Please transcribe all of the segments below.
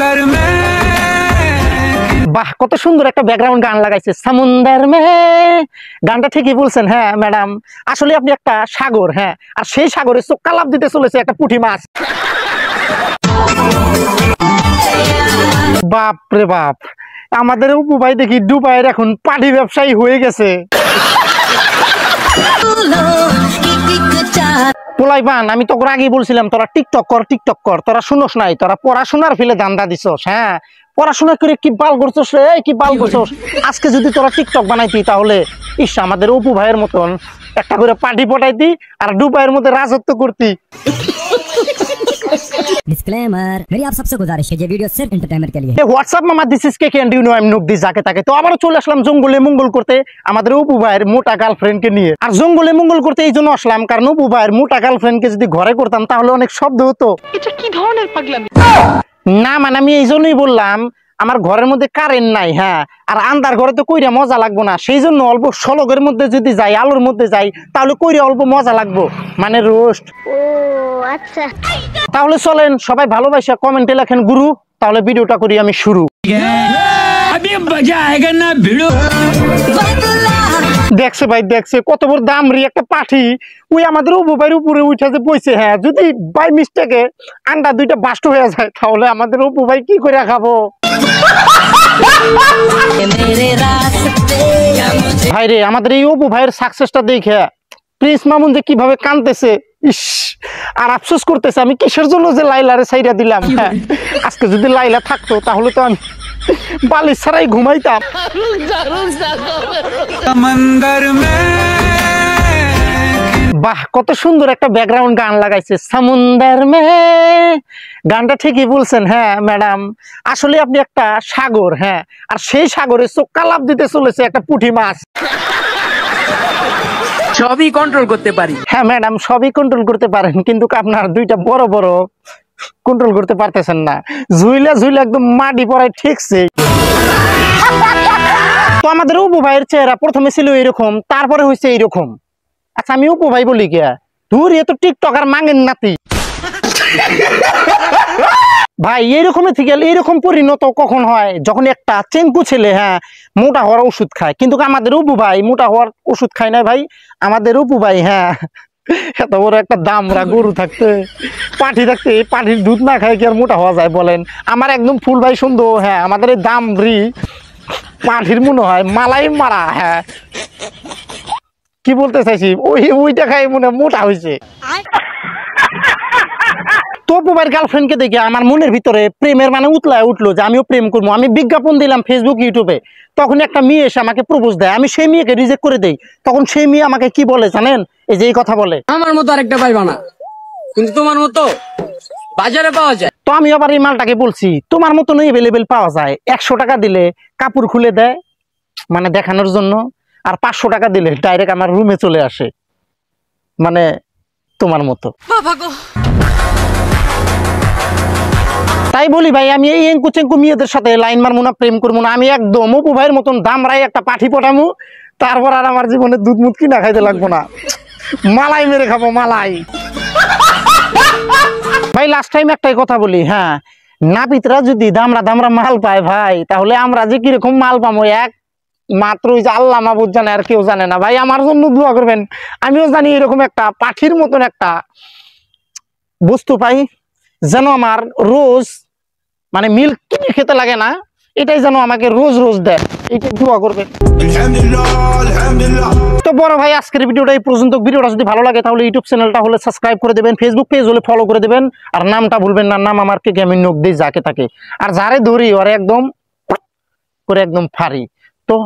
সমুন্দর মে। বাহ, কত সুন্দর একটা ব্যাকগ্রাউন্ড গান লাগাইছে, সমুন্দর মে। গানটা ঠিকই বলছেন হ্যাঁ ম্যাডাম, আসলে আপনি একটা সাগর, হ্যাঁ, আর সেই সাগরে চোক্কা লাফ দিতে চলেছে একটা পুঁটি মাছ। বাপ রে বাপ, আমাদের উপু ভাই দেখি দুবাইয়ের এখন পাটি ব্যবসায়ী হয়ে গেছে। পোলাইবান, আমি তোকে আগেই বলছিলাম তোরা টিকটক কর, টিকটক কর, তোরা শুনোস নাই, তোরা পড়াশোনার ফেলে দান্দা দিছস। হ্যাঁ, পড়াশোনা করে কি বাল করছস রে, কি বাল করছস। আজকে যদি তোরা টিকটক বানাইতি তাহলে ইস আমাদের অপু ভাইয়ের মতন একটা করে পার্টি পটাইতি আর দুবাইয়ের মধ্যে রাজত্ব করতি। डिस्क्लेमर, मेरी आप सबसे गुजारिश है ये वीडियो सिर्फ एंटरटेनमेंट के लिए है। হোয়াটসঅ্যাপ মামা, this is KK and you know I am নুকদি যাকে তাকে। তো আবারও চলে আসলাম জঙ্গলে মঙ্গল করতে আমাদের অপু ভাইয়ের মোটা গার্লফ্রেন্ডকে নিয়ে। আর জঙ্গলে মঙ্গল করতে এই জন্য আসলাম কারণ অপু ভাইয়ের মোটা গার্লফ্রেন্ডকে যদি ঘরে করতাম তাহলে অনেক শব্দ হতো। এটা কি ধরনের পাগলামি? না মানে আমি এই জন্যই বললাম, আমার ঘরের মধ্যে কারেন্ট নাই, হ্যাঁ, আর আন্ধার ঘরে তো কইরা মজা লাগবো না, সেই জন্য অল্প সলগের মধ্যে যদি যাই, আলোর মধ্যে যাই, তাহলে কইরা অল্প মজা লাগবো, মানে রোস্ট। ও আচ্ছা, তাহলে চলেন সবাই ভালোবাসা কমেন্টে লেখেন গুরু, তাহলে ভিডিওটা করি আমি শুরু। अभी मजा आएगा ना भिड़ो। দেখছে ভাই, দেখছে কত বড় দামরি একটা পাঠি ওই আমাদের অপু ভাইয়ের উপরে উঠে যে বইছে। হ্যাঁ, যদি বাই মিস্টেকে আন্ডা দুইটা বাস্ট হয়ে যায় তাহলে আমাদের অপু ভাই কি করে খাবো। ভাই রে, আমাদের এই অপু ভাইয়ের সাকসেসটা দেখে প্রিন্স মামুন যে কিভাবে কাঁদতেছে, ইস, আর আফসোস করতেছে আমি কিসের জন্য যে লাইলারে সাইরা দিলাম। হ্যাঁ, আজকে যদি লাইলা থাকতো তাহলে তো আমি বালিশ ছাড়াই ঘুমাইতাম। সমুন্দর মে। বাহ, কত সুন্দর একটা ব্যাকগ্রাউন্ড গান লাগাইছে, সমুন্দর মে। গানটা ঠিকই বলছেন হ্যাঁ ম্যাডাম, আসলে আপনি একটা সাগর, হ্যাঁ, আর সেই সাগরে চোক্কা লাফ দিতে চলেছে একটা পুঁটি মাছ। সবই কন্ট্রোল করতে পারি। হ্যাঁ ম্যাডাম, সবই কন্ট্রোল করতে পারেন, কিন্তু আপনার দুইটা বড় বড় কন্ট্রোল করতে পারতেছেন না, ঝুইলা ঝুইলা একদম মাটি পড়ায় ঠিকছে। তো আমাদের অপু ভাইয়ের চেহারা প্রথমে ছিল এরকম, তারপরে হয়েছে এইরকম। আচ্ছা আমি অপু ভাই বলি কে, দূর এ তো টিকটক আর মাঙ্গেন নাতি। ভাই এইরকমই থেকে এইরকম পরিণত কখন হয়, যখন একটা চেঙ্কু ছেলে, হ্যাঁ, মোটা হওয়ার ওষুধ খায়, কিন্তু আমাদের অপু ভাই মোটা হওয়ার ওষুধ খায় না ভাই। আমাদের অপু ভাই, হ্যাঁ, এত বড় একটা দামরা গরু থাকতে, পাঠি থাকতে, পাঠির দুধ না খায় কি আর মোটা হওয়া যায় বলেন। আমার একদম ফুল ভাই সুন্দর, হ্যাঁ, আমাদের এই দামরি পাঠির মনে হয় মালাই মারা। হ্যাঁ, কি বলতে চাইছি, ওইটা খাই মনে মোটা হয়েছে। তো অপু ভাইয়ের গার্লফ্রেন্ডকে দেখে আমার মনের ভিতরে প্রেমের মানে উতলায় উঠলো যে আমিও প্রেম করবো। আমি বিজ্ঞাপন দিলাম ফেসবুক ইউটিউবে, তখন একটা মেয়ে এসে আমাকে প্রপোজ দেয়, আমি সেই মেয়েকে রিজেক্ট করে দেই। তখন সেই মেয়ে আমাকে কি বলে জানেন, এই যে এই কথা বলে, আমার মতো আরেকটা পাইবা না, কিন্তু তোমার মতো বাজারে পাওয়া যায়। তো আমি আবার এই মালটাকে বলছি তোমার মতন এভেলেবেল পাওয়া যায়, 100 টাকা দিলে কাপড় খুলে দেয় মানে দেখানোর জন্য, আর 500 টাকা দিলে ডাইরেক্ট আমার রুমে চলে আসে, মানে তোমার মতো। তাই বলি ভাই, আমি এই এঙ্কু চেঙ্কু মেয়েদের সাথে লাইন মারবো না, প্রেম করবো না, আমি একদম অপু ভাইয়ের মতন দামরাই একটা পাঠি পটামু, তারপর আর আমার জীবনে দুধ মুধ কিনা খাইতে লাগবো না, মালাই মেরে খাবো মালাই। ভাই লাস্ট টাইম একটাই কথা বলি, হ্যাঁ, নাপিতরা যদি দামরা দামরা মাল পায় ভাই, তাহলে আমরা যে কিরকম মাল পাবো এক মাত্র ওই যে আল্লাহ মাহবুব জানে, আর কেউ জানে না। ভাই আমার জন্য দোয়া করবেন, আমিও জানি এরকম একটা পাখির মতন একটা বস্তু পাই, যেন আমার রোজ মানে মিল্ক কিনে খেতে লাগে না, এটাই যেন আমাকে রোজ রোজ দেয়, এইটাই দোয়া করবেন। তো বড় ভাই আজকের ভিডিওটা এই পর্যন্ত। ভিডিওটা যদি ভালো লাগে তাহলে ইউটিউব চ্যানেলটা হলে সাবস্ক্রাইব করে দেবেন, ফেসবুক পেজ হলে ফলো করে দেবেন, আর নামটা ভুলবেন না, নাম আমার কেকে আমি নখ দিই যাকে থাকে, আর যারে ধরি ওরে একদম করে একদম ফারি। তো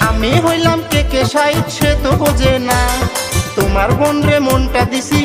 আমি হইলাম কেকে সাইড, সে তো বোঝে না, তোমার বোন রে মনটা দিছি।